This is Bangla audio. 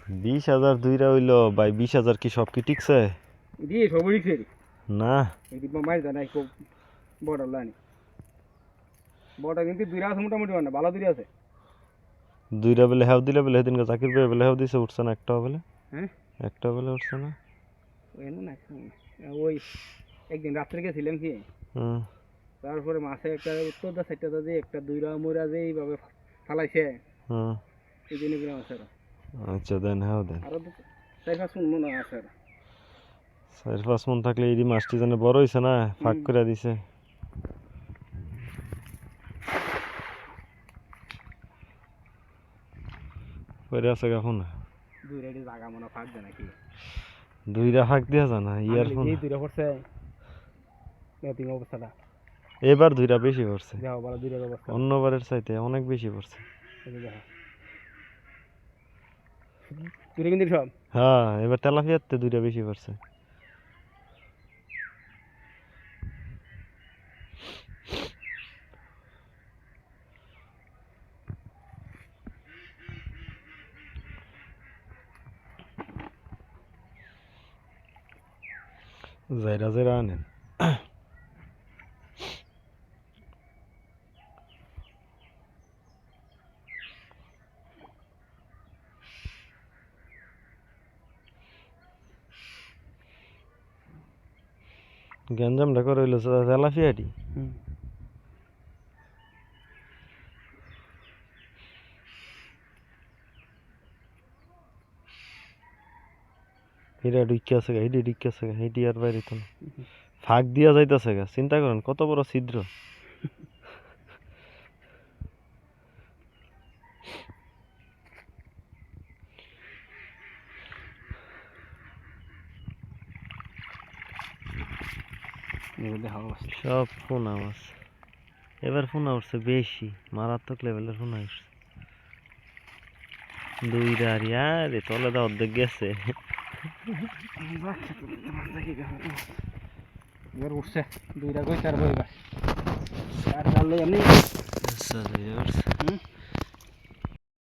20,000 দুইটা হইলো ভাই, 20,000 কি সব কি টিকছে? দিয়ে সবই রিক্সের না এটি মাছ দেয় নাই খুব বড় লাইন বড় কিন্তু দুইটা আছে মোটামুটি মানে ভালো দুইটা আছে। দুইটা বেলে হেউ দিলে বেলে সেদিনকে জাকির ভাই বেলে হেউ দিছে, উঠছে না একটা বেলে? হ্যাঁ একটা বেলে উঠছে না? ওই না ওই একদিন রাত্রে গেছিলাম কি, হুম তারপরে মাছে একটা উত্তরটা সাইডটা যে একটা দুইটা মরা যে এইভাবে ফালাইছে হুম। এই জন্য আছে আচ্ছা দেন, হেউ দেন। আরো 4-5 মন মনে হয় আছে। 4-5 মন থাকলে এই মাছটি জানে বড় হইছে না, ফাঁক করে দিছে। পরে আছে কখন দুই রাইডে জায়গা মনে ফাঁক দেয় নাকি? দুইটা ফাঁক দিয়া জানা ইয়ারফোন। এই দুইটা পড়ছে মেটিং অবস্থাটা এবার দুইটা বেশি পড়ছে, যাও বড় দুইটার অবস্থা অন্যবারের চাইতে অনেক বেশি পড়ছে। দুইটা কিন্তু সব হ্যাঁ, এবার তেলাপিয়াতে দুইটা বেশি পড়ছে। যাইরা যাইরা আনেন। গ্যাঞ্জামটা করে হইলো তেলাপিয়াটি। হিরা ঢুকে আছে গা, হিডি ঢুকে আছে গা, হিডি আর বাইরে তো না। ফাঁক দিয়া যাইতেছে গা, চিন্তা করেন কত বড় ছিদ্র। সব ফোনা মাছ এবার, ফোনা উঠছে বেশি, মারাত্মক লেভেলের ফোনা উঠছে। দুইটা আরে তলে দা অর্ধেক গেছে। এবার উঠছে দুইটা কই চার বইবা আর চার লই এমনি আচ্ছা